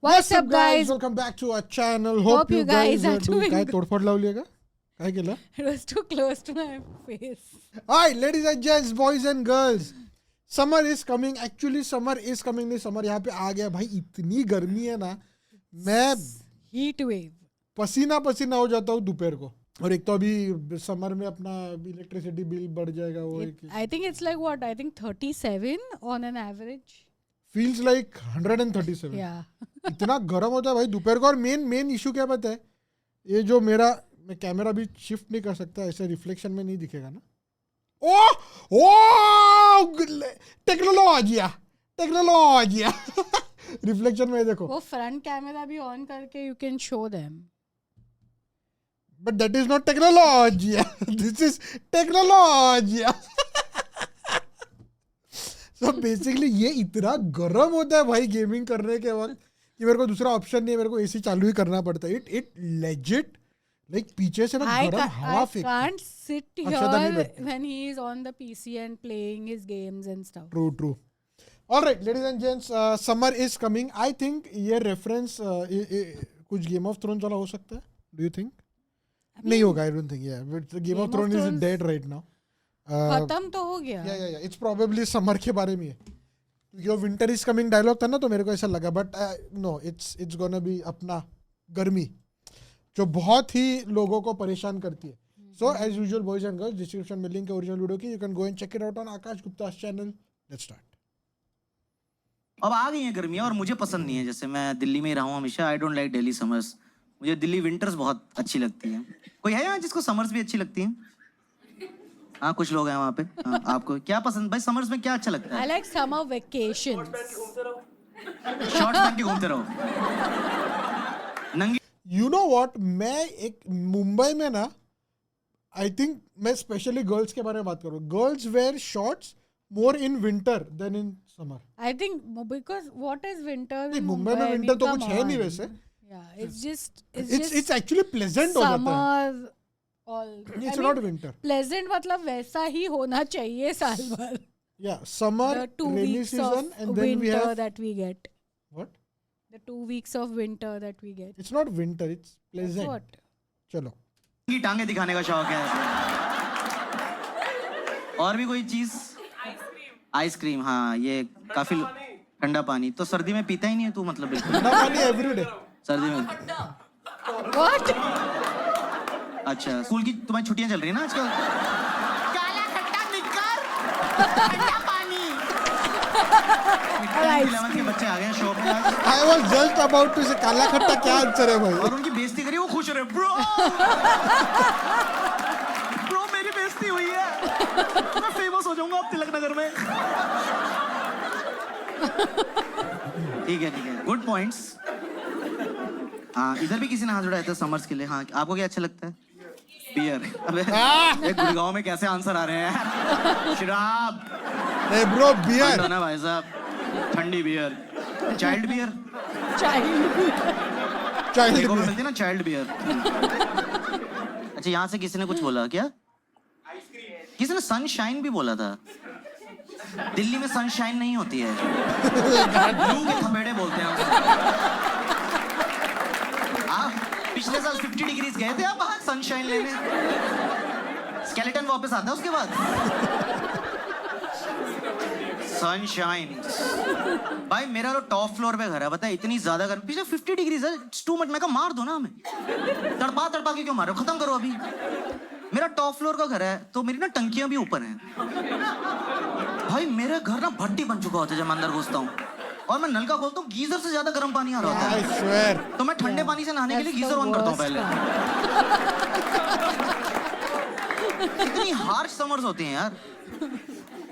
What's up guys? Welcome back to our channel. Hope you guys are doing good. काय तोडफोड लावली आहे का? काय केलं? It was too close to my face. Alright, ladies and gents, boys and girls. Summer is coming. Actually, summer is coming. नहीं summer यहाँ पे आ गया भाई. इतनी गर्मी है ना, मैं Heat wave. पसीना पसीना हो जाता हूँ दोपहर को. और एक तो अभी समर में अपना इलेक्ट्रिसिटी बिल बढ़ जाएगा वो I think it's like what? I think 37 on an average. feels like 137. Yeah. इतना गर्म होता है भाई दोपहर को. और मेन इशू क्या पता है, ये जो मैं कैमरा भी शिफ्ट नहीं कर सकता, ऐसे रिफ्लेक्शन में नहीं दिखेगा ना. टेक्नोलॉजिया रिफ्लेक्शन में देखो. वो फ्रंट कैमरा भी ऑन करके you can show them. But that is not टेक्नोलॉजिया, दिस इज टेक्नोलॉजिया. सो बेसिकली ये इतना गर्म होता है भाई गेमिंग करने के वक्त कि मेरे को दूसरा ऑप्शन नहीं है, मेरे को एसी चालू ही करना पड़ता है. इट लेजिट लाइक पीछे से ना गरम हवा I can't sit here when he is on the PC and playing his games and stuff. True. All right, ladies and gents, summer is coming. I think ये reference कुछ Game of Thrones वाला हो सकता है. Do you think? नहीं होगा. I don't think. Yeah, but Game of Thrones is dead right now. खत्म तो हो गया. Yeah. It's probably summer के बारे में है. क्योंकि वो winter is coming dialogue था ना, तो मेरे को ऐसा लगा. But no, it's gonna be अपना गर्मी जो बहुत ही लोगों को परेशान करती है. So as usual, boys and girls, description में link है original video की. You can go and check it out on Akash Gupta's channel. Let's start. अब आ गई है गर्मियाँ और मुझे पसंद नहीं है. जैसे मैं दिल्ली में ही रहा हूँ हमेशा. I don't like Delhi summers. मुझे दिल्ली विंटर्स बहुत अच्छी लगती हैं. कोई है यहाँ जिसको समर्स भी अच्छी लगती हैं? हाँ, कुछ लोग हैं वहाँ पे. हाँ, आपको क्या पसंद भाई? समर्स में क्या अच्छा लगता I है? like summer vacations. शॉर्ट्स पहन के घूमते रहो. नंगी. You know what? मैं एक मुंबई में ना, I think मैं स्पेशली गर्ल्स के बारे में बात करूँ. Girls wear shorts more in winter than in summer. I think because what is winter in Mumbai में I विंटर mean, तो come कुछ है नहीं on. वैसे. Yeah, it's just It's actually pleasant हो जाता है. summer all. It's not winter. Pleasant मतलब वैसा ही होना चाहिए साल भर. Yeah, summer, The 2 rainy weeks season, of and then we winter have that we get. what? The 2 weeks of winter that we get. It's not winter. It's That's pleasant. what? चलो. नंगी टांगे दिखाने का शौक है. और भी कोई चीज? आइसक्रीम. हाँ, ये काफी ठंडा पानी तो सर्दी में पीता ही नहीं है तू, मतलब बिल्कुल. ठंडा पानी every day. सर्दी में. What? अच्छा, स्कूल की तुम्हारी छुट्टियां चल रही है ना आजकल? काला खट्टा निक्कर, ठंडा पानी. 11th के बच्चे आ गए हैं शो पे आज. I was just about to say काला खट्टा क्या आंसर है भाई? और उनकी बेइज्जती करी, वो खुश हो रहे. ब्रो मेरी बेइज्जती हुई है. मैं फेमस हो जाऊंगा अब तिलक नगर में. ठीक है. Good points. हाँ, इधर भी किसी ने हाथ उठाया था समर्स के लिए. हाँ, आपको क्या अच्छा लगता है? बियर. अबे ये गुड़गांव में कैसे आंसर आ रहे हैं यार? शराब. Hey bro, beer. ठंडा ना भाई साहब. ठंडी बियर. Child beer. Child देखो beer. मिलती है ना चाइल्ड बियर. अच्छा, यहाँ से किसी ने कुछ बोला क्या? किसी ने सनशाइन भी बोला था. दिल्ली में सनशाइन नहीं होती है. लू के थपेड़े बोलते हैं उसे. आप पिछले साल 50 डिग्रीज गए थे आप बाहर सनशाइन लेने. स्केलेटन वापस आता है उसके बाद. सनशाइन. भाई मेरा तो टॉप फ्लोर पे घर है, पता है इतनी ज्यादा गर्मी. पिछले 50 डिग्रीज है. It's too much. मैं कहा मार दो ना हमें. तड़पा के क्यों मारो? खत्म करो अभी. मेरा टॉप फ्लोर का घर है तो मेरी ना टंकियां भी ऊपर हैं. भाई मेरा घर ना भट्टी बन चुका होता है जब मैं अंदर घुसता हूँ. और मैं नल का खोलता हूँ, गीजर से ज्यादा गर्म पानी आ रहा होता I है. swear. तो मैं ठंडे पानी से नहाने के लिए That's गीजर the ऑन करता हूँ worst पहले. इतनी हार्श समर्स होते हैं यार.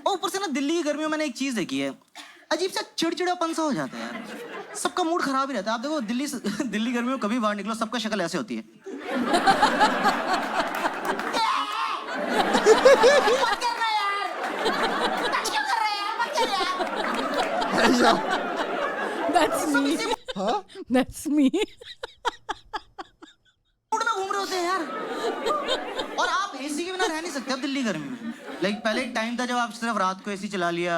और ऊपर से ना दिल्ली की गर्मियों में मैंने एक चीज देखी है, अजीब सा चिड़चिड़ापन सा हो जाता है यार. सबका मूड खराब ही रहता है. आप देखो दिल्ली गर्मियों में कभी बाहर निकलो सबका शक्ल ऐसे होती है. That's me. हाँ? That's me. मूड में घूम रहे होते हैं यार. और आप एसी के बिना रह नहीं सकते अब दिल्ली गर्मी में. लाइक पहले एक टाइम था जब आप सिर्फ रात को एसी चला लिया,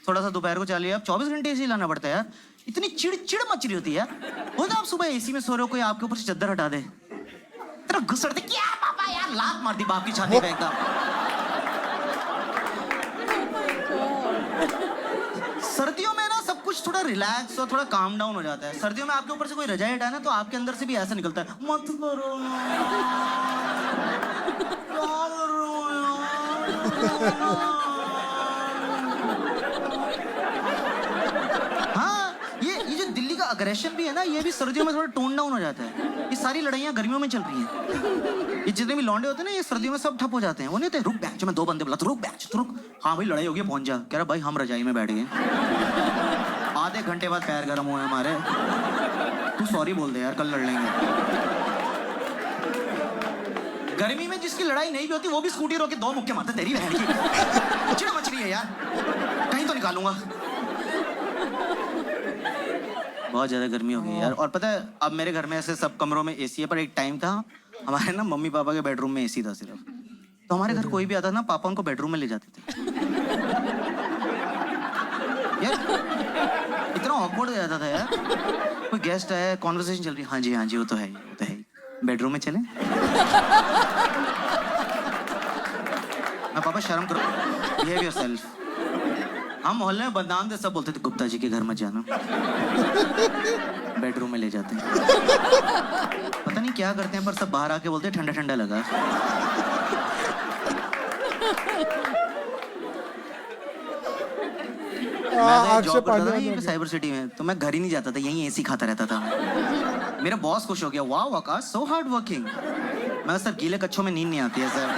थोड़ा सा दोपहर को चला लिया. अब 24 घंटे एसी लाना पड़ता है यार. इतनी चिड़ मच रही होती है यार। वो आप सुबह एसी में सो रहे हो, कोई आपके ऊपर से चद्दर हटा दे, तेरा गुस्सा दे, क्या पापा यार, लात मार दी बाप की छाती पे एकदम। सर्दियों में ना सब कुछ थोड़ा रिलैक्स और थोड़ा काम डाउन हो जाता है। सर्दियों में आपके ऊपर से कोई रजाई हटाए ना तो आपके अंदर से भी ऐसा निकलता है, मत करो ना, क्या करो यार। हाँ, ये जो दिल्ली का अग्रेशन भी है ना, ये भी सर्दियों में थोड़ा टोन डाउन हो जाता है। ये सारी लड़ाइयाँ गर्मियों में चल रही हैं। ये जितने भी लौंडे होते हैं ना, ये सर्दियों में सब ठप हो जाते हैं। वो नहीं होते, रुक बैच, मैं 2 बंदे बुला, तो रुक बैच, तो रुक, हाँ भाई लड़ाई हो गई, पहुंच जा। कह रहा भाई हम रजाई में बैठ गए, आधे घंटे बाद पैर गर्म हुए हमारे, तू सॉरी बोल दे यार, कल लड़ लेंगे। गर्मी में जिसकी लड़ाई नहीं भी होती वो भी स्कूटी रोक के 2 मुक्के मारते, तेरी बहन की चिड़ मच रही है यार, कहीं तो निकालूंगा। बहुत ज्यादा गर्मी हो गई यार। और पता है अब मेरे घर में ऐसे सब कमरों में एसी है, पर एक टाइम था हमारे ना मम्मी पापा के बेडरूम में एसी था सिर्फ, तो हमारे घर कोई भी आता ना, पापा उनको बेडरूम में ले जाते थे यार। इतना ऑकवर्ड हो जाता था यार, कोई गेस्ट आया, कॉन्वर्सेशन चल रही है, हाँ जी वो तो है ही, वो तो है ही, बेडरूम में चलें। मैं पापा शर्म करो, बिहेव योरसेल्फ। हम मोहल्ले में बदनाम थे, सब बोलते थे गुप्ता जी के घर मत जाना, बेडरूम में ले जाते हैं। पता नहीं क्या करते हैं, पर सब बाहर आके बोलते ठंडा ठंडा लगा। मैं जॉब करता था ना साइबर सिटी में, तो मैं घर ही नहीं जाता था, यहीं एसी खाता रहता था। मेरा बॉस खुश हो गया, वाह आकाश सो हार्ड वर्किंग। मैं सर गीले कच्छों में नींद नहीं आती है sir.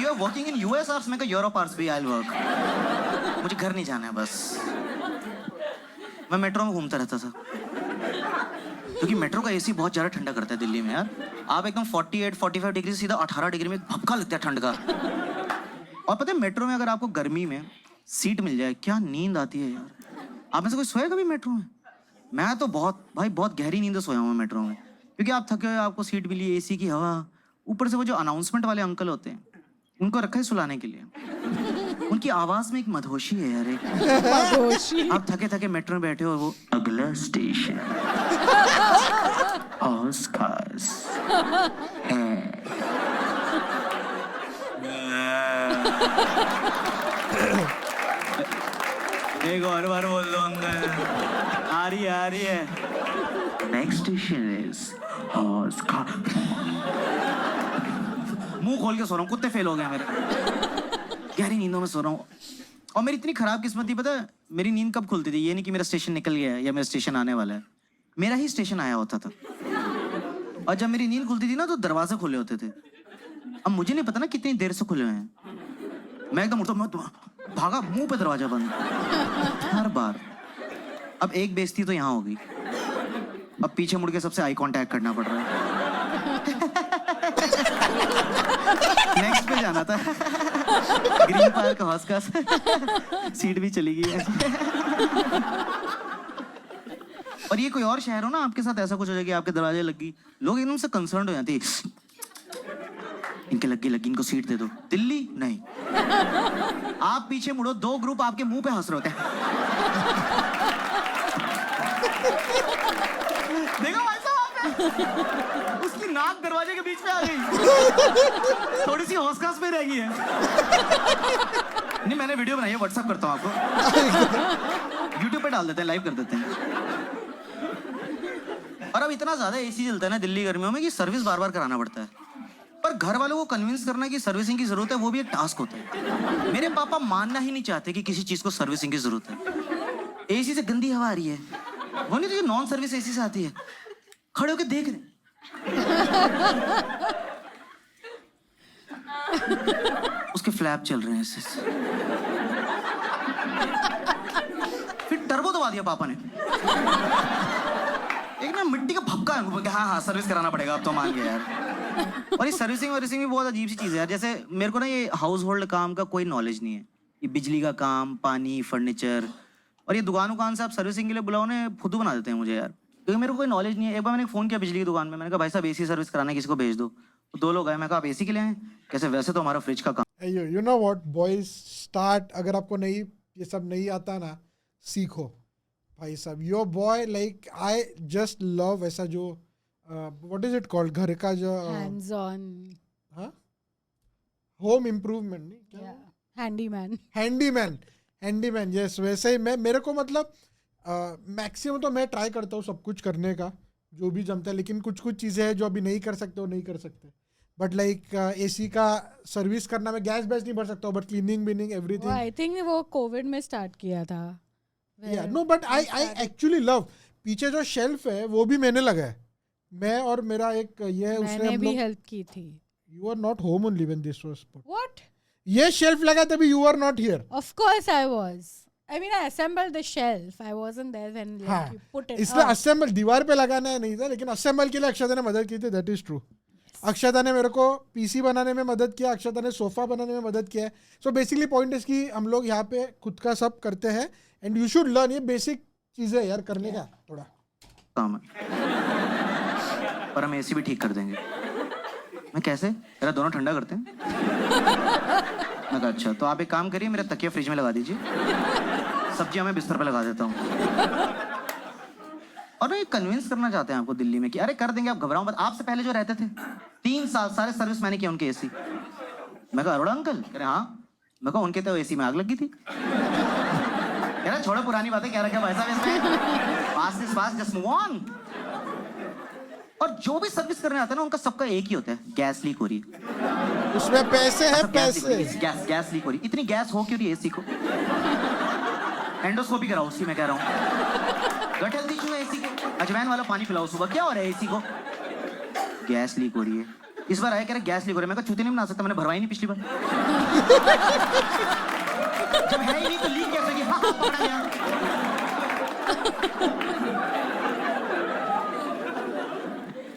You are working in US hours, मैं कहा यूरोप आवर्स भी आई विल वर्क, मुझे घर नहीं जाना है बस। मैं मेट्रो में घूमता रहता था, क्योंकि मेट्रो का एसी बहुत ज़्यादा ठंडा करता है दिल्ली में यार। आप एकदम 48-45 डिग्री से सीधा 18 डिग्री में भपका लगता है ठंड का। और पता है मेट्रो में अगर आपको गर्मी में सीट मिल जाए, क्या नींद आती है यार। आप में से कोई सोया कभी मेट्रो में? मैं तो बहुत गहरी नींद सोया हूँ मेट्रो में, क्योंकि आप थके हुए, आपको सीट मिली, एसी की हवा, ऊपर से वो जो अनाउंसमेंट वाले अंकल होते हैं उनको रखा है सुलाने के लिए। उनकी आवाज में एक मधोशी है यार, एक मधोशी। आप थके थके मेट्रो में बैठे हो, वो अगला स्टेशन ऑस्कार्स है। एक और बार बोल दो अंकल, आ रही है। Next station is Oscar. मुंह खोल के सो रहा हूँ, कुत्ते फेल हो गए मेरे, गहरी नींदों में सो रहा हूँ। और मेरी इतनी खराब किस्मत थी, पता है मेरी नींद कब खुलती थी? ये नहीं कि मेरा स्टेशन निकल गया है या मेरा स्टेशन आने वाला है, मेरा ही स्टेशन आया होता था। और जब मेरी नींद खुलती थी ना तो दरवाजे खुले होते थे। अब मुझे नहीं पता ना कितनी देर से खुले हुए हैं, मैं एकदम उठता, मैं भागा, मुंह पे दरवाजा बंद हर बार। अब एक बेइज्जती तो यहाँ होगी, अब पीछे मुड़ के सबसे आई कांटेक्ट करना पड़ रहा है। नेक्स्ट पे जाना था, ग्रीन पार्क हॉस्कास, सीट भी चली गई है। और ये कोई और शहर हो ना, आपके साथ ऐसा कुछ हो जाए कि आपके दरवाजे लगी, लोग एकदम से कंसर्न हो जाते हैं, इनके लगी इनको सीट दे दो। दिल्ली नहीं, आप पीछे मुड़ो, 2 ग्रुप आपके मुंह पे हंस रहे होते हैं। देखो भाई साहब, उसकी नाक दरवाजे के बीच में आ गई, थोड़ी सी हौसकास में रह गई है। नहीं, मैंने वीडियो बनाई है, व्हाट्सएप करता हूँ आपको, यूट्यूब पे डाल देते हैं, लाइव कर देते हैं। और अब इतना ज्यादा एसी चलता है ना दिल्ली गर्मियों में कि सर्विस बार बार कराना पड़ता है। पर घर वालों को कन्विंस करना कि सर्विसिंग की जरूरत है, वो भी एक टास्क होता है। मेरे पापा मानना ही नहीं चाहते कि किसी चीज को सर्विसिंग की जरूरत है। एसी से गंदी हवा आ रही है, वो नहीं तो जो नॉन सर्विस एसी से आती है, खड़े होके देख रहे, उसके फ्लैप चल रहे हैं ऐसे। फिर टर्बो दबा दिया पापा ने, एक ना मिट्टी का भपका है, हाँ सर्विस कराना पड़ेगा अब तो, मान गया यार। और ये सर्विसिंग भी बहुत अजीब सी चीज़ है यार। जैसे मेरे को ना ये हाउस होल्ड काम का कोई नॉलेज नहीं है, ये बिजली का काम, पानी, फर्नीचर, और ये दुकान से आप सर्विसिंग के लिए बुलाओ ना, फुद्दू बना देते हैं मुझे यार, क्योंकि मेरे को कोई नॉलेज नहीं है। एक बार मैंने फ़ोन किया बिजली की दुकान में, मैंने कहा भाई साहब एसी सर्विस कराना है, किसी को भेज दो। तो 2 लोग आए, मैं कहा आप एसी के लिए आए? कैसे? वैसे तो हमारा फ्रिज का काम। You know what, boys, start, अगर आपको नहीं ये सब नहीं आता ना, सीखो भाई साहब. Your boy like I just love ऐसा जो व्हाट इज इट कॉल्ड घर का जो Hands on. हाँ होम इम्प्रूवमेंट नहीं क्या Yeah. Handyman. हैंडीमैन यस वैसे ही मैं मेरे को मतलब मैक्सिमम तो मैं ट्राई करता हूँ सब कुछ करने का जो भी जमता है, लेकिन कुछ कुछ चीज़ें हैं जो अभी नहीं कर सकते वो नहीं कर सकते. बट लाइक एसी का सर्विस करना, मैं गैस बैस नहीं भर सकता हूँ बट क्लीनिंग बिनिंग वो एवरीथिंग. I think वो कोविड में स्टार्ट किया था. या no but I actually love. पीछे जो शेल्फ है वो भी मैंने लगाया, मैं और मेरा एक ये है, उसने मैंने हम भी लोग. हेल्प की थी. You are not home only when this was put. What? ये शेल्फ लगा तभी you are not here. Of course I was. I mean, I assembled the shelf. I wasn't there when like, हाँ you put it इसलिए up. Assemble दीवार पे लगाना है नहीं था, लेकिन असेंबल के लिए अक्षता ने मदद की थी. That is true. अक्षता ने मेरे को पीसी बनाने में मदद किया, अक्षता ने सोफा बनाने में मदद किया है. सो बेसिकली पॉइंट इज कि हम लोग यहाँ पे खुद का सब करते हैं एंड यू शुड लर्न. ये बेसिक चीजें यार करने का थोड़ा काम है, पर हम एसी भी ठीक कर देंगे. मैं कैसे? मेरा दोनों ठंडा करते हैं. मैं कहा अच्छा, तो आप एक काम करिए, मेरा तकिया फ्रिज में लगा दीजिए, सब्जियां मैं बिस्तर पे लगा देता हूँ. और ये कन्विंस करना चाहते हैं आपको दिल्ली में कि अरे कर देंगे, आप घबराओ मत. आपसे पहले जो रहते थे 3 साल सारे सर्विस मैंने किया उनके एसी. मैं कहा अरोड़ा अंकल? कह रहे हाँ. मैं कहा उनके तो एसी में आग लगी थी. कह रहा छोड़ो पुरानी बातें, क्या रखा भाई साहब इसमें, past is past, just move on. और जो भी सर्विस करने आता है ना उनका सबका एक ही होता है, गैस लीक हो रही है. उसमें पैसे हैं, पैसे. गैस लीक हो रही. इतनी गैस हो क्यों रही है एसी को? एंडोस्कोपी कराओ उसकी, मैं कह रहा हूँ. गट हेल्थ इशू है एसी को. अजवाइन वाला पानी पिलाओ सुबह. क्या हो रहा है एसी को? गैस लीक हो रही है. इस बार आया कह रहे गैस लीक हो रही है. मैं कहा चूते नहीं बना सकता, मैंने भरवाई नहीं पिछली बार. जब है ही नहीं तो लीक कैसे होगी? हाँ पकड़ा गया.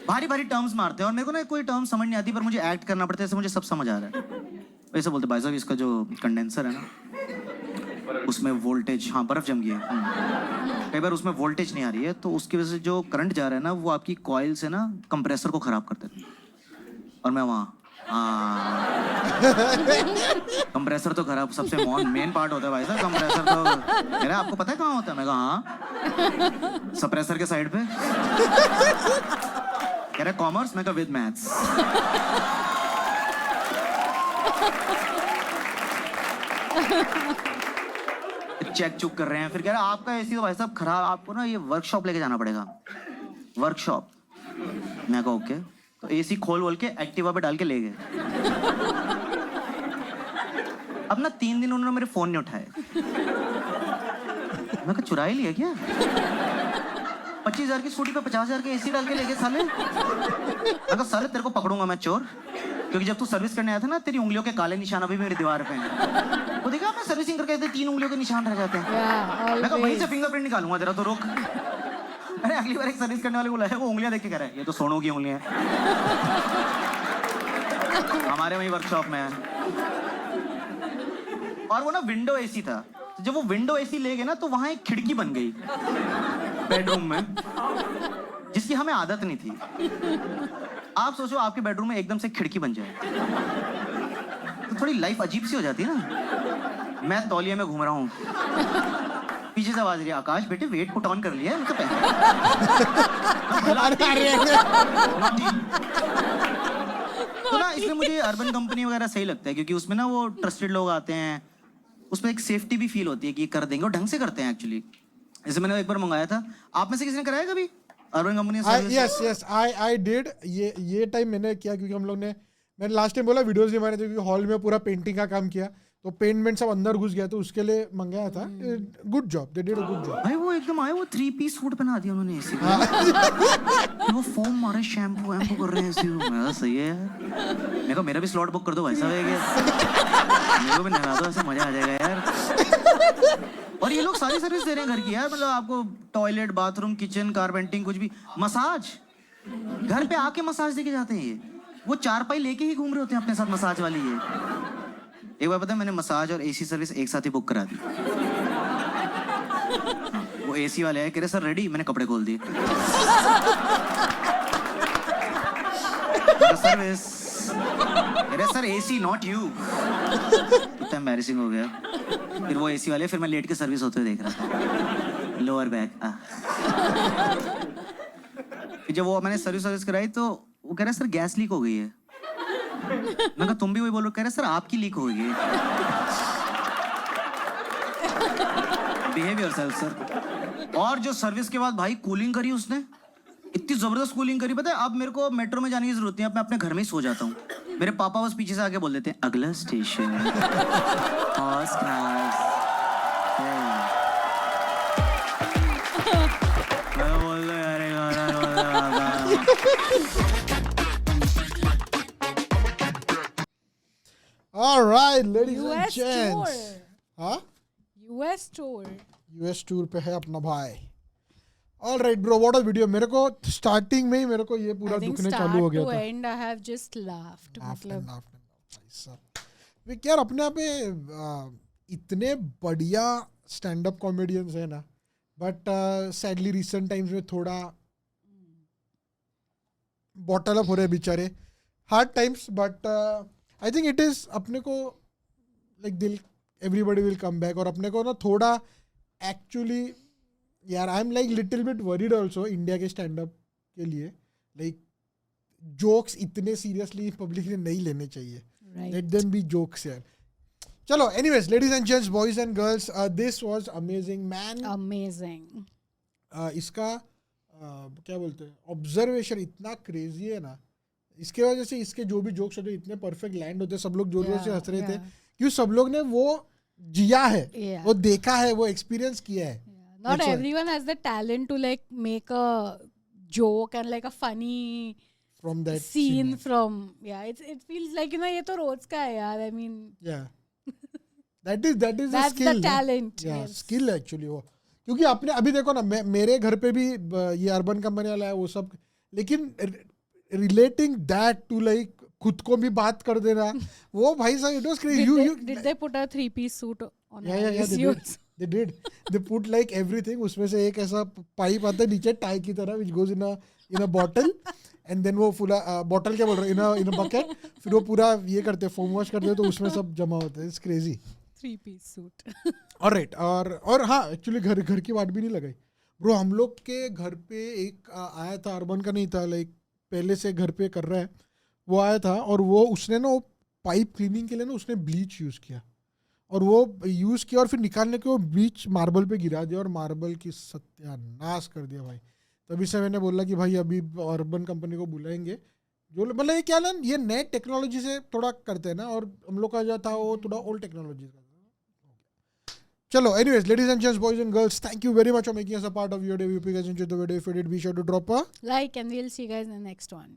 भारी भारी टर्म्स मारते हैं और मेरे को ना कोई टर्म समझ नहीं आती, पर मुझे एक्ट करना पड़ता है, ऐसे मुझे सब समझ आ रहा है. वैसे बोलते भाई साहब इसका जो कंडेंसर है ना उसमें वोल्टेज, हाँ बर्फ जम गई है, कई बार उसमें वोल्टेज नहीं आ रही है, तो उसकी वजह से जो करंट जा रहा है ना वो आपकी कॉइल से ना कंप्रेसर को खराब करता है. और मैं वहाँ कंप्रेसर तो खराब, सबसे मेन पार्ट होता है भाई साहब कंप्रेसर. तो कह रहा आपको पता है कहाँ होता है? मैं कहा हाँ. सप्रेसर के साइड पे. कह रहा कॉमर्स? मैं कहा विद मैथ्स. चेक चुक कर रहे हैं, फिर कह रहा आपका एसी तो भाई साहब खराब, आपको ना ये वर्कशॉप लेके जाना पड़ेगा. वर्कशॉप? मैं कहा ओके. तो एसी खोल बोल के एक्टिवा पे डाल के ले गए. अब ना 3 दिन उन्होंने मेरे फोन नहीं उठाए. मैं कहा चुरा ही लिया क्या? 25,000 की स्कूटी पे 50,000 के एसी डाल के ले गए साले. मैं कहा साले तेरे को पकड़ूंगा मैं चोर, क्योंकि जब तू सर्विस करने आया था ना तेरी उंगलियों के काले निशान अभी मेरी दीवार पे हैं. वो देखा आपने सर्विसिंग करके 3 उंगलियों के निशान रह जाते हैं. मैं कहा वहीं से फिंगरप्रिंट निकालूंगा तेरा, तो रुक. अरे अगली बार एक सर्विस करने वाले को लाया, वो उंगलियां देख के कह रहा है ये तो सोनू की उंगलियां हैं. हमारे वही वर्कशॉप में है. और वो ना विंडो एसी था, तो जब वो विंडो एसी ले गए ना तो वहां एक खिड़की बन गई बेडरूम में, जिसकी हमें आदत नहीं थी. आप सोचो आपके बेडरूम में एकदम से खिड़की बन जाए तो थोड़ी लाइफ अजीब सी हो जाती है ना. मैं तौलिया में घूम रहा हूँ, पीछे से आवाज रही है आकाश बेटे वेट पुट ऑन कर लिया है. तो ना इसलिए मुझे अर्बन कंपनी वगैरह सही लगता है, क्योंकि उसमें ना वो ट्रस्टेड लोग आते हैं, उसमें एक सेफ्टी भी फील होती है कि कर देंगे और ढंग से करते हैं एक्चुअली. जैसे मैंने एक बार मंगाया था, आप में से किसी ने कराया कभी urban company service? Yes I did. ये टाइम मैंने किया क्योंकि हम लोग ने, मैंने लास्ट टाइम बोला वीडियोस नहीं बनाए थे क्योंकि हॉल में पूरा पेंटिंग का काम किया, तो पेंट सब अंदर घुस गया, तो उसके लिए मंगाया था. Good job, they did a good job. भाई वो एकदम आए, वो 3 पीस सूट बना दिया उन्होंने एसी में. वो फोम मारे, शैम्पू वैम्पू कर रहे हैं एसी में. मैं सही है यार. मेरे को मेरा भी स्लॉट बुक कर दो भाई साहब, मेरे को भी नहा दो, ऐसे मजा आ जाएगा यार. और ये लोग सारी सर्विस दे रहे हैं घर की यार, मतलब आपको टॉयलेट, बाथरूम, किचन, कारपेंटिंग, कुछ भी. मसाज घर पे आके मसाज देके जाते हैं ये. वो 4 पाई लेके ही घूम रहे होते हैं अपने साथ मसाज वाली. ये एक बार पता है मैंने मसाज और एसी सर्विस एक साथ ही बुक करा दी. वो एसी वाले आए, कह रहे सर रेडी, मैंने कपड़े खोल दिए. सर्विस, कह रहे sir AC not you. Embarrassing हो गया। फिर वो एसी वाले, फिर मैं लेट के सर्विस होते हुए देख रहा था, लोअर बैक। फिर जब वो मैंने सर्विस कराई तो वो कह रहा सर गैस लीक हो गई है। मैं कहा तुम भी वही बोलो। कह रहे सर आपकी लीक हो गई है। Behave yourself sir. और जो सर्विस के बाद भाई कूलिंग करी उसने, इतनी जबरदस्त कूलिंग करी, पता है अब मेरे को मेट्रो में जाने की जरूरत नहीं है, मैं अपने घर में ही सो जाता हूँ। मेरे पापा बस पीछे से आके बोल देते हैं अगला स्टेशन फर्स्ट क्लास। मैं बोल रहा अरे All right, ladies and US gents. tour. हाँ? US tour. US tour पे है अपना भाई। All right, bro. What a video. मेरे को starting में ही मेरे को ये पूरा I think दुखने start चालू हो गया to था। end I have just laughed. मतलब वे यार अपने आप में इतने बढ़िया स्टैंड अप कॉमेडियंस है ना, बट सैडली रिसेंट टाइम्स में थोड़ा बॉटल अप हो रहे बेचारे। Hard times, but I think it is अपने को लाइक दिल एवरीबॉडी विल कम बैक। और अपने को ना थोड़ा एक्चुअली यार I am like little bit worried also India के स्टैंड अप के लिए। लाइक जोक्स इतने सीरियसली पब्लिक ने नहीं लेने चाहिए। लेट देम बी जोक्स यार। चलो anyways, ladies and gents, boys and girls, this was amazing man. amazing. इसका क्या बोलते हैं, ऑब्जर्वेशन इतना क्रेजी है ना, इसके वजह से इसके जो भी जोक्स होते हैं इतने परफेक्ट लैंड होते हैं। सब लोग जोर जोर से हंस रहे थे क्योंकि सब लोग ने वो जिया है, वो देखा है, वो एक्सपीरियंस किया है। Not everyone has the talent to like make a joke and like a funny From that scene from it feels like ये तो रोज का है यार। I mean that is a that's skill, the talent. Yes. Skill actually वो। क्योंकि आपने अभी देखो ना, मेरे घर पे भी ये अर्बन कंपनी वाला है वो सब, लेकिन रिलेटिंग दैट टू लाइक खुद को भी बात कर देना, वो भाई साहब it was crazy. Did they put a 3-piece suit on? They did. They put like everything. उसमें से एक ऐसा पाइप आता है नीचे टाई की तरह, which goes in a bottle, and then वो पूरा बॉटल क्या बोल रहे हैं, in a bucket, फिर वो पूरा ये करते हैं, फोम वॉश करते हैं, तो उसमें सब जमा होता है। It's crazy. 3-piece suit. Alright, और हाँ एक्चुअली घर की बात भी नहीं लगाई ब्रो। हम लोग के घर पे एक आया था, अर्बन का नहीं था, लाइक पहले से घर पे कर रहा है, वो आया था और वो उसने ना वो पाइप क्लीनिंग के लिए ना उसने ब्लीच यूज़ किया, और वो यूज़ किया और फिर निकालने के वो ब्लीच मार्बल पे गिरा दिया और मार्बल की सत्यानाश कर दिया भाई। तभी से मैंने बोला कि भाई अभी अर्बन कंपनी को बुलाएंगे, जो मतलब ये क्या ना, ये नए टेक्नोलॉजी से थोड़ा करते हैं ना, और हम लोग का जो था वो थोड़ा ओल्ड टेक्नोलॉजी का। चलो anyways, ladies and gents, boys and girls, thank you very much for making us a part of your day. We hope you guys enjoyed the video. If you did, be sure to drop a Like, and we'll see you guys in the next one.